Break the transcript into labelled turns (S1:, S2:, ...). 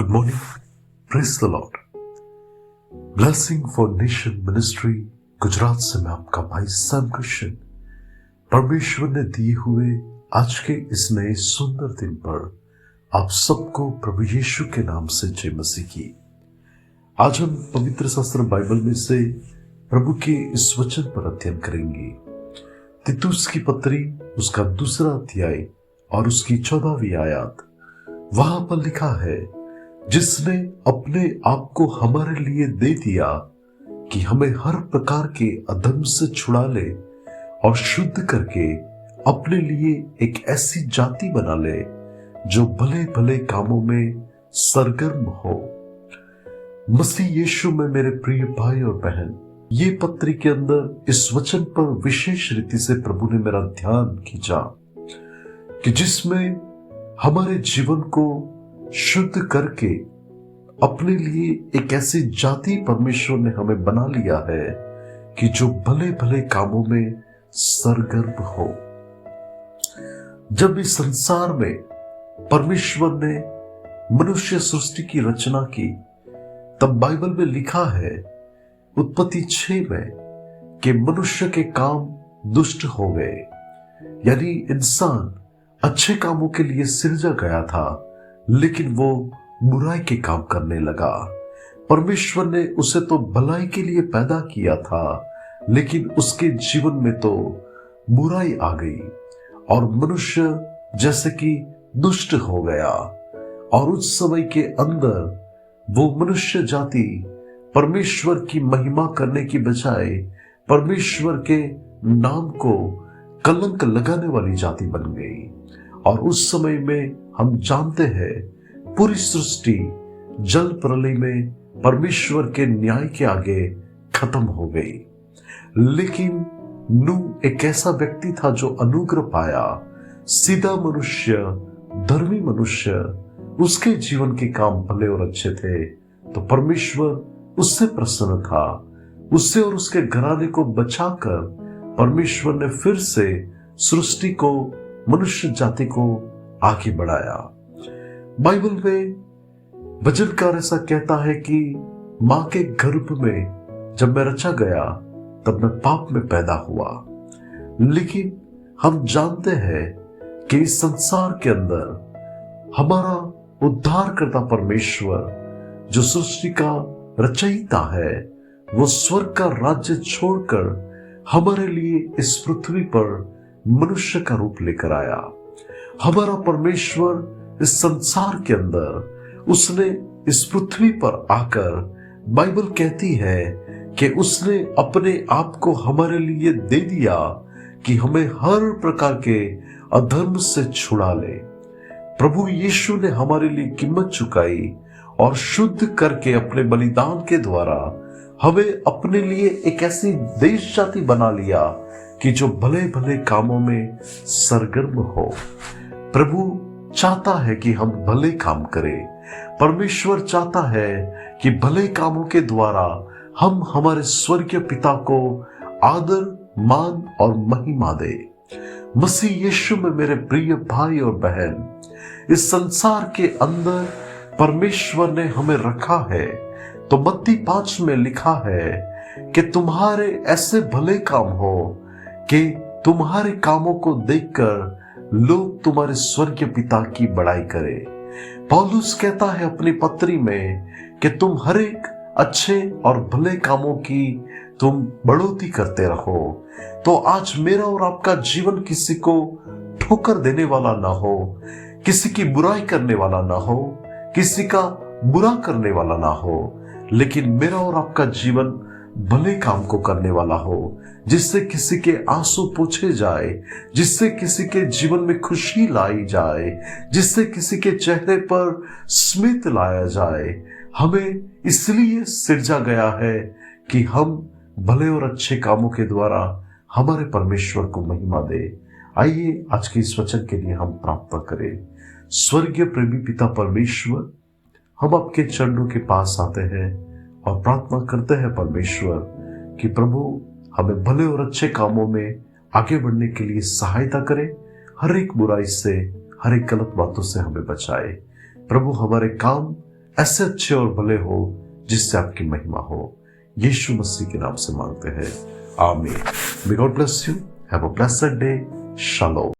S1: Good morning. Praise the Lord. Blessing for Nation Ministry Gujarat से मैं आपका भाई सैम क्रिश्चियन। परमेश्वर ने दिए हुए आज के इस नए सुंदर दिन पर आप सबको प्रभु यीशु के नाम से जय मसीह की। आज हम पवित्र शास्त्र बाइबल में से प्रभु के इस वचन पर अध्ययन करेंगे। तीतुस की पत्री उसका 2 अध्याय और उसकी 14वीं आयत। वहां पर लिखा है, जिसने अपने आप को हमारे लिए दे दिया कि हमें हर प्रकार के अधर्म से छुड़ा ले और शुद्ध करके अपने लिए एक ऐसी जाति बना ले जो भले भले कामों में सरगर्म हो। मसीह यीशु में मेरे प्रिय भाई और बहन, ये पत्री के अंदर इस वचन पर विशेष रीति से प्रभु ने मेरा ध्यान खींचा कि जिसमें हमारे जीवन को शुद्ध करके अपने लिए एक ऐसी जाति परमेश्वर ने हमें बना लिया है कि जो भले भले कामों में सरगर्म हो। जब इस संसार में परमेश्वर ने मनुष्य सृष्टि की रचना की, तब बाइबल में लिखा है उत्पत्ति 6 में कि मनुष्य के काम दुष्ट हो गए, यानी इंसान अच्छे कामों के लिए सृजा गया था लेकिन वो बुराई के काम करने लगा। परमेश्वर ने उसे तो भलाई के लिए पैदा किया था लेकिन उसके जीवन में तो बुराई आ गई और मनुष्य जैसे कि दुष्ट हो गया। और उस समय के अंदर वो मनुष्य जाति परमेश्वर की महिमा करने की बजाय परमेश्वर के नाम को कलंक लगाने वाली जाति बन गई। और उस समय में हम जानते हैं पूरी सृष्टि जल प्रलय में परमेश्वर के न्याय के आगे खत्म हो गई। लेकिन नूह एक ऐसा व्यक्ति था जो अनुग्रह पाया, सीधा मनुष्य, धर्मी मनुष्य, उसके जीवन के काम भले और अच्छे थे तो परमेश्वर उससे प्रसन्न था। उससे और उसके घराने को बचाकर परमेश्वर ने फिर से सृष्टि को, मनुष्य जाति को आगे बढ़ाया। बाइबल में भजनकार ऐसा कहता है कि मां के गर्भ में जब मैं रचा गया तब मैं पाप में पैदा हुआ। लेकिन हम जानते हैं कि इस संसार के अंदर हमारा उद्धार करता परमेश्वर जो सृष्टि का रचयिता है, वो स्वर्ग का राज्य छोड़कर हमारे लिए इस पृथ्वी पर मनुष्य का रूप लेकर आया। हमारा परमेश्वर इस संसार के अंदर उसने इस पृथ्वी पर आकर, बाइबल कहती है कि उसने अपने आप को हमारे लिए दे दिया कि हमें हर प्रकार के अधर्म से छुड़ा ले। प्रभु यीशु ने हमारे लिए कीमत चुकाई और शुद्ध करके अपने बलिदान के द्वारा हमें अपने लिए एक ऐसी देश जाति बना लिया कि जो भले भले कामों में सरगर्म हो। प्रभु चाहता है कि हम भले काम करें। परमेश्वर चाहता है कि भले कामों के द्वारा हम हमारे स्वर्गीय पिता को आदर, मान और महिमा दे। मसीह यीशु में मेरे प्रिय भाई और बहन, इस संसार के अंदर परमेश्वर ने हमें रखा है तो मत्ती 5 में लिखा है कि तुम्हारे ऐसे भले काम हो कि तुम्हारे कामों को देखकर लोग तुम्हारे स्वर्गीय पिता की बड़ाई करें। पौलुस कहता है अपनी पत्री में कि तुम हर एक अच्छे और भले कामों की तुम बढ़ोतरी करते रहो। तो आज मेरा और आपका जीवन किसी को ठोकर देने वाला ना हो, किसी की बुराई करने वाला ना हो, किसी का बुरा करने वाला ना हो, लेकिन मेरा और आपका जीवन भले काम को करने वाला हो, जिससे किसी के आंसू पोंछे जाए, जिससे किसी के जीवन में खुशी लाई जाए, जिससे किसी के चेहरे पर स्मित लाया जाए। हमें इसलिए सृजा गया है कि हम भले और अच्छे कामों के द्वारा हमारे परमेश्वर को महिमा दे। आइए आज के इस वचन के लिए हम प्रार्थना करें। स्वर्गीय प्रेमी पिता परमेश्वर, हम आपके चरणों के पास आते हैं और प्रार्थना करते हैं परमेश्वर कि प्रभु हमें भले और अच्छे कामों में आगे बढ़ने के लिए सहायता करें। हर एक बुराई से, हर एक गलत बातों से हमें बचाए। प्रभु हमारे काम ऐसे अच्छे और भले हो जिससे आपकी महिमा हो। यीशु मसीह के नाम से मांगते हैं, आमीन। May God bless you. Have a blessed day. Shalom.